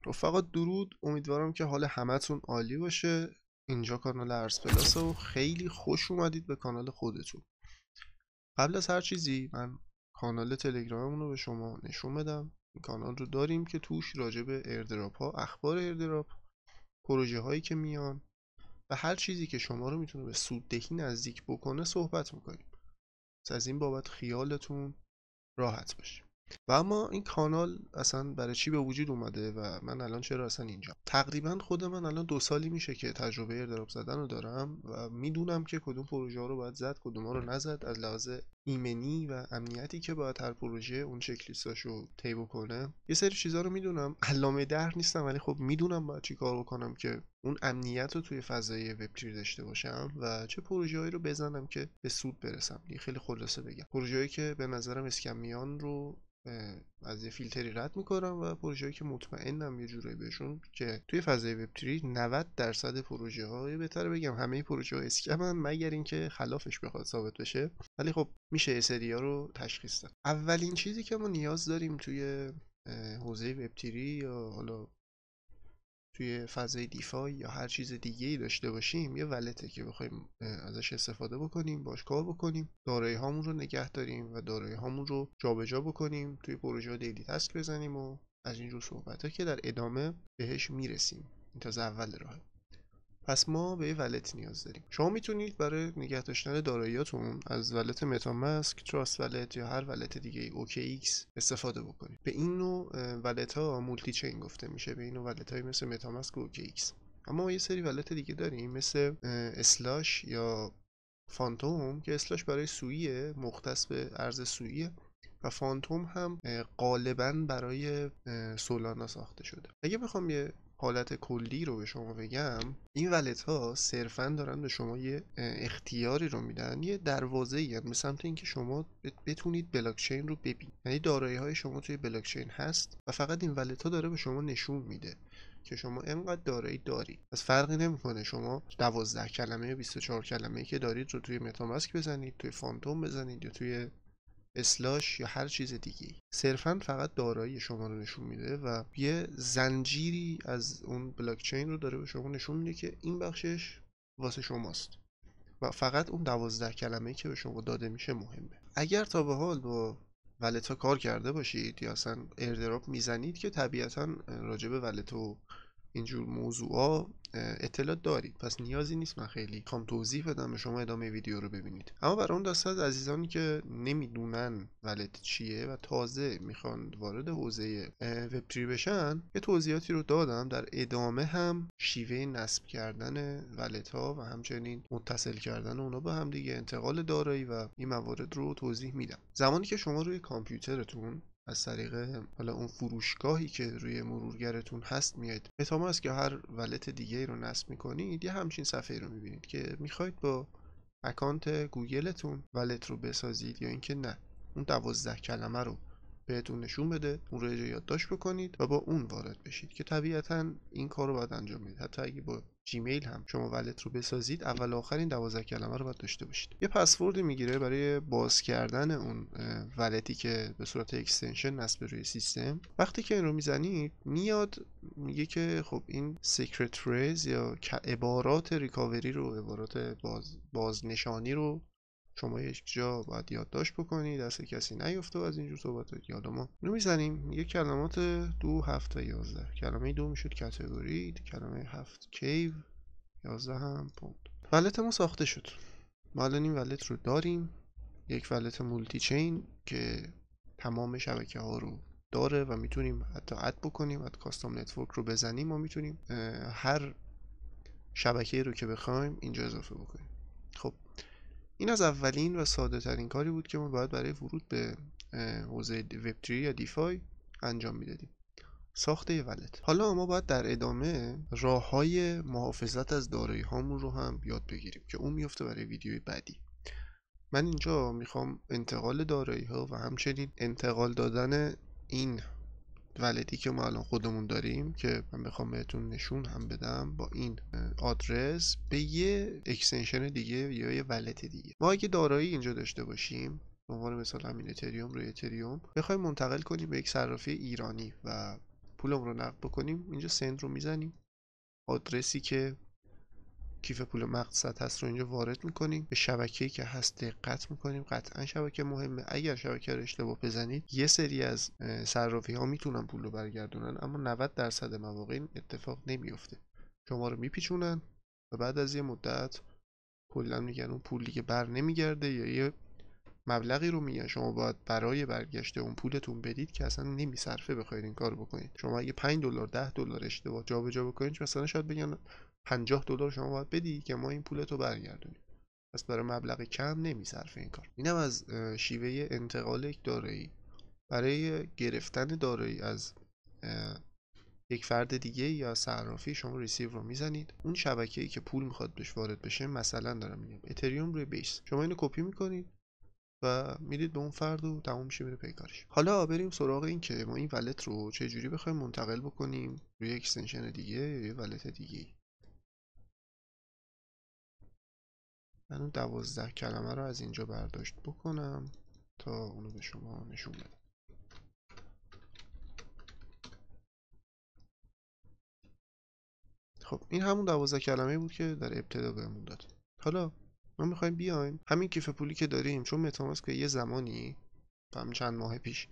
رفقا درود، امیدوارم که حال همتون عالی باشه. اینجا کانال ارس پلاس و خیلی خوش اومدید به کانال خودتون. قبل از هر چیزی من کانال تلگراممون رو به شما نشون بدم. این کانال رو داریم که توش راجع به ایردراپ ها، اخبار ایردراپ، پروژه هایی که میان و هر چیزی که شما رو میتونه به سوددهی نزدیک بکنه صحبت میکنیم. از این بابت خیالتون راحت باشه. و اما این کانال اصلا برای چی به وجود اومده و من الان چرا اصلا اینجا؟ تقریبا خود من الان 2 سالی میشه که تجربه ایردراپ زدن رو دارم و میدونم که کدوم پروژه ها رو باید زد، کدوم ها رو نزد، از لحاظ ایمنی و امنیتی که باید هر پروژه اون چک لیستاشو طی بکنه. یه سری چیزا رو میدونم، علامه در نیستم، ولی خب میدونم باید چی کار بکنم که اون امنیت رو توی فضای وب 3 داشته باشم و چه پروژه‌ای رو بزنم که به سود برسم. دیگه خیلی خلاصه بگم، پروژه‌ای که به نظرم اسکمیان رو از یه فیلتری رد میکنم و پروژه‌ای که مطمئنم یه جورایی بهشون که توی فضای وب 3 90% پروژه های، بهتره بگم همه پروژه ها اسکمن مگر اینکه خلافش بخواد ثابت بشه، ولی خب میشه یه سریا رو تشخیص داد. اولین چیزی که ما نیاز داریم توی حوزه وب 3 یا حالا توی فضای دیفای یا هر چیز دیگه ای داشته باشیم یه ولته که بخوایم ازش استفاده بکنیم، باش کار بکنیم، دارایی هامون رو نگه داریم و دارایی هامون رو جابجا بکنیم، توی پروژه ها دیلی تاسک بزنیم و از اینجور صحبت ها که در ادامه بهش میرسیم. این تازه اول راه. پس ما به یه ولت نیاز داریم. شما میتونید برای نگه داشتن داراییاتون از ولت متاماسک، تراست ولت یا هر ولت دیگه OKX استفاده بکنید. به این نوع ولت ها مولتی چین گفته میشه، به این نوع ولت های مثل متاماسک و OKX. اما ما یه سری ولت دیگه داریم مثل اسلاش یا فانتوم که اسلاش برای سویه، مختص به ارز سویه، و فانتوم هم غالبا برای سولانا ساخته شده. اگه بخوام یه حالت کلی رو به شما بگم، این ولت ها صرفا دارن به شما یه اختیاری رو میدن، یه دروازه‌ای به سمت اینکه شما بتونید بلاکچین رو ببینید. یعنی دارایی های شما توی بلاکچین هست و فقط این ولت ها داره به شما نشون میده که شما انقدر دارایی دارید. پس فرقی نمیکنه شما 12 کلمه یا 24 کلمه که دارید رو توی متاماسک بزنید، توی فانتوم بزنید یا توی اسلاش یا هر چیز دیگه، صرفا فقط دارایی شما رو نشون میده و یه زنجیری از اون بلاکچین رو داره به شما نشون میده که این بخشش واسه شماست و فقط اون 12 کلمه که به شما داده میشه مهمه. اگر تا به حال با ولتا کار کرده باشید یا اصلا ایردراپ میزنید که طبیعتا راجع به ولت و اینجور موضوعا اطلاع دارید، پس نیازی نیست من خیلی کام توضیح بدم، به شما ادامه ویدیو رو ببینید. اما برای اون دسته از عزیزانی که نمیدونن ولت چیه و تازه میخوان وارد حوزه وب 3 بشن، یه توضیحاتی رو دادم. در ادامه هم شیوه نصب کردن ولت ها و همچنین متصل کردن اونا به هم دیگه، انتقال دارایی و این موارد رو توضیح میدم. زمانی که شما روی کامپیوترتون از طریق حالا اون فروشگاهی که روی مرورگرتون هست میاید متاماسک یا هر ولت دیگه رو نصب میکنید، یه همچین صفحه رو میبینید که میخواید با اکانت گوگلتون ولت رو بسازید یا اینکه نه، اون 12 کلمه رو بهتون نشون بده، اون رو یادداشت بکنید و با اون وارد بشید که طبیعتا این کار رو باید انجام بدید. حتی اگه با جیمیل هم شما ولت رو بسازید، اول و آخر این 12 کلمه رو باید داشته باشید. یه پسورد میگیره برای باز کردن اون ولتی که به صورت اکستنشن نصب روی سیستم. وقتی که این رو میزنید میاد میگه که خب این سیکرت فریز یا عبارات ریکاوری رو، عبارات بازنشانی رو شما یک جا باید یادداشت بکنید، دست کسی نیفته و از اینجور صحبت. یالا ما رو میزنیم یه کلمات 2 7 و 11. کلمه 2 میشد کاتگوری، کلمه 7 کیو، 11 هم پوند. ولت ما ساخته شد. ما الان این ولت رو داریم، یک ولت مولتی چین که تمام شبکه ها رو داره و میتونیم حتی اد بکنیم، اد کاستوم نتورک رو بزنیم و میتونیم هر شبکه رو که بخوایم اینجا اضافه بکنیم. خب این از اولین و ساده ترین کاری بود که ما باید برای ورود به حوزه وب 3 یا دیفای انجام میدادیم، ساخته ولت. حالا ما باید در ادامه راه های محافظت از دارایی هامون رو هم یاد بگیریم که اون میفته برای ویدیوی بعدی. من اینجا میخوام انتقال دارایی ها و همچنین انتقال دادن این ولتی که ما الان خودمون داریم که من بخوام بهتون نشون هم بدم با این آدرس به یه اکستنشن دیگه یا یه ولت دیگه. ما اگه دارایی اینجا داشته باشیم، به عنوان مثال همین اتریوم روی اتریوم، بخوایم منتقل کنیم به یک صرافی ایرانی و پولمون رو نقد بکنیم اینجا سند رو میزنیم، آدرسی که کیف پول مقصد هست رو اینجا وارد میکنیم، به شبکه‌ای که هست دقت میکنیم، قطعا شبکه مهمه. اگر شبکه رو اشتباه بزنید یه سری از صرافی ها میتونن پول رو برگردونن، اما 90% مواقع این اتفاق نمیفته. شما رو میپیچونن و بعد از یه مدت کلا میگن اون پول دیگه بر نمیگرده، یا یه مبلغی رو میگن شما باید برای برگشت اون پولتون بدید که اصلا نمیصرفه بخواید این کارو بکنید. شما اگه $5 $10 اشتباه جابجا بکنید مثلا شاید بگن $50 شما باید بدی که ما این پولتو برگردونیم. پس برای مبلغ کم نمیصرفه این کار. اینم از شیوه انتقال یک دارایی. برای گرفتن دارایی از یک فرد دیگه یا صرافی شما ریسیو رو میزنید، اون شبکه‌ای که پول میخواد بهش وارد بشه، مثلا دارم میگم اتریوم روی بیس، شما اینو کپی میکنید و میدید به اون فرد و تموم میشه میره پی کارش. حالا بریم سراغ این که ما این ولت رو چه جوری بخوایم منتقل بکنیم روی اکستنشن دیگه یا یه ولت دیگه. من اون 12 کلمه رو از اینجا برداشت بکنم تا اونو به شما نشون بدم. خب این همون 12 کلمه بود که در ابتدا بهمون داد. حالا ما میخوایم بیایم همین کیف پولی که داریم، چون متاماسک یه زمانی همین چند ماه پیش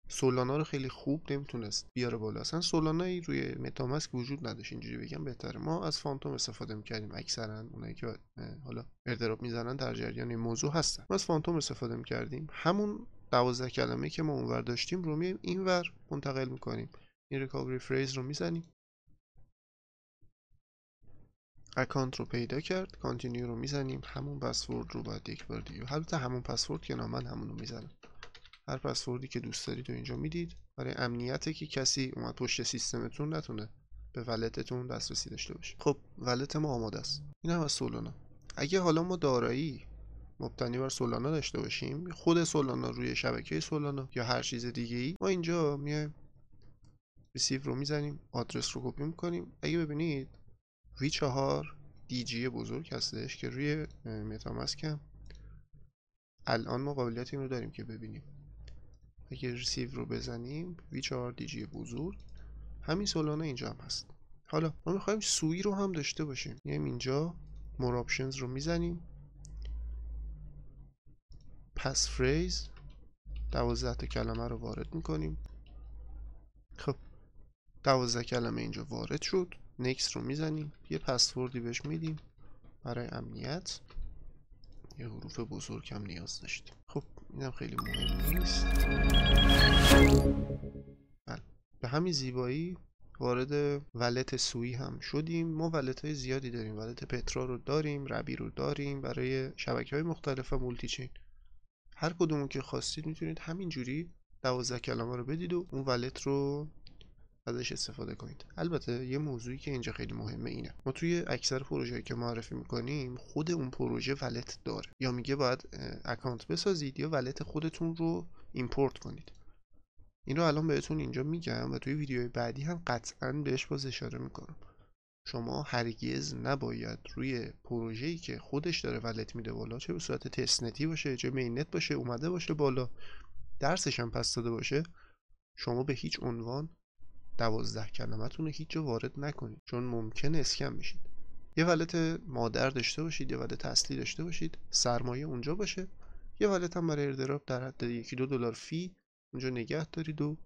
سولانا رو خیلی خوب نمیتونست بیاره بالا، اصلا سولانایی روی متاماسک وجود نداشت، اینجوری بگم بهتره. ما از فانتوم استفاده میکردیم، اکثرا اونایی که حالا ایردراپ میزنن در جریان این موضوع هستن. ما از فانتوم استفاده میکردیم، همون 12 کلمه که ما اونور داشتیم رو میایم اینور منتقل میکنیم. این ریکاوری فریز رو میزنیم، اکانت رو پیدا کرد، کانتینیو رو میزنیم، همون پسورد رو باید یک بار دیگه، البته همون پسورد که من همون رو میزنم، هر پسوردی که دوست دارید رو اینجا میدید. برای امنیته که کسی اومد پشت سیستمتون نتونه به ولتتون دسترسی داشته باشه. خب ولت ما آماده است. این هم از سولانا. اگه حالا ما دارایی مبتنی بر سولانا داشته باشیم، خود سولانا روی شبکه سولانا یا هر چیز دیگه ای، ما اینجا میایم ریسیو رو میزنیم، آدرس رو کپی میکنیم. اگه ببینید V4 DG بزرگ هستش که روی متاماسک هم الان ما قابلیت این رو داریم که ببینیم. اگه ریسیو رو بزنیم V4 DG بزرگ، همین سولانا اینجا هم هست. حالا ما میخوایم سوی رو هم داشته باشیم، میایم اینجا مور آپشنز رو میزنیم، پس فریز 12 تا کلمه رو وارد میکنیم. خب 12 کلمه اینجا وارد شد، نکست رو میزنیم، یه پسوردی بهش میدیم برای امنیت، یه حروف بزرگ هم نیاز داشت. خب اینم خیلی مهم نیست. بله. به همین زیبایی وارد ولت سوی هم شدیم. ما ولت های زیادی داریم، ولت پترا رو داریم، ربی رو داریم برای شبکه های مختلف مولتی چین. هر کدومو که خواستید میتونید همینجوری 12 کلمه رو بدید و اون ولت رو ازش استفاده کنید. البته یه موضوعی که اینجا خیلی مهمه اینه، ما توی اکثر پروژه‌ای که معرفی میکنیم خود اون پروژه ولت داره، یا میگه باید اکانت بسازید یا ولت خودتون رو ایمپورت کنید. این رو الان بهتون اینجا میگم و توی ویدیوهای بعدی هم قطعا بهش باز اشاره میکنم. شما هرگز نباید روی پروژه‌ای که خودش داره ولت میده بالا، چه به صورت تستنتی باشه چه مینت باشه، اومده باشه بالا درسش هم پس داده باشه، شما به هیچ عنوان 12 کلمتون رو هیچ جا وارد نکنید، چون ممکنه اسکم بشید. یه ولت مادر داشته باشید، یه ولت اصلی داشته باشید، سرمایه اونجا باشه، یه ولت هم برای ایردراپ در حد $1-2 فی اونجا نگه دارید و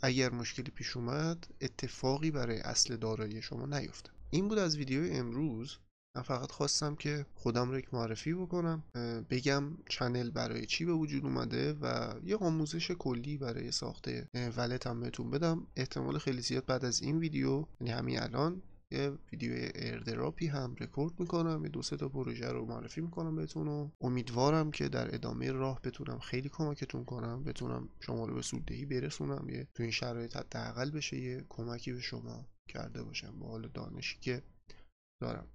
اگر مشکلی پیش اومد اتفاقی برای اصل دارایی شما نیفته. این بود از ویدیوی امروز. من فقط خواستم که خودم رو یک معرفی بکنم، بگم چنل برای چی به وجود اومده و یه آموزش کلی برای ساخت ولت هم بهتون بدم. احتمال خیلی زیاد بعد از این ویدیو، یعنی همین الان، یه ویدیو ایردراپی هم رکورد میکنم، یه 2-3 تا پروژه رو معرفی میکنم بهتون و امیدوارم که در ادامه راه بتونم خیلی کمکتون کنم، بتونم شما رو به سوددهی برسونم، یه تو این شرایط حداقل بشه یه کمکی به شما کرده باشم با حال دانشی که دارم.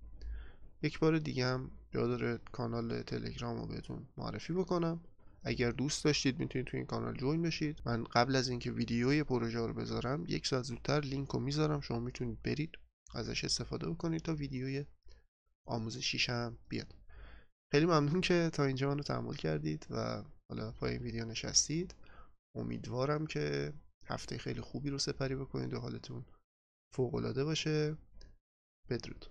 یک بار دیگه هم جا داره کانال تلگرام رو بهتون معرفی بکنم. اگر دوست داشتید میتونید تو این کانال جوین بشید. من قبل از اینکه ویدیوی پروژه رو بذارم 1 ساعت زودتر لینک رو میذارم، شما میتونید برید ازش استفاده بکنید تا ویدیوی آموزشیش هم بیاد. خیلی ممنون که تا اینجا منو تحمل کردید و حالا پای این ویدیو نشستید. امیدوارم که هفته خیلی خوبی رو سپری بکنید و حالتون فوق‌العاده باشه. بدرود.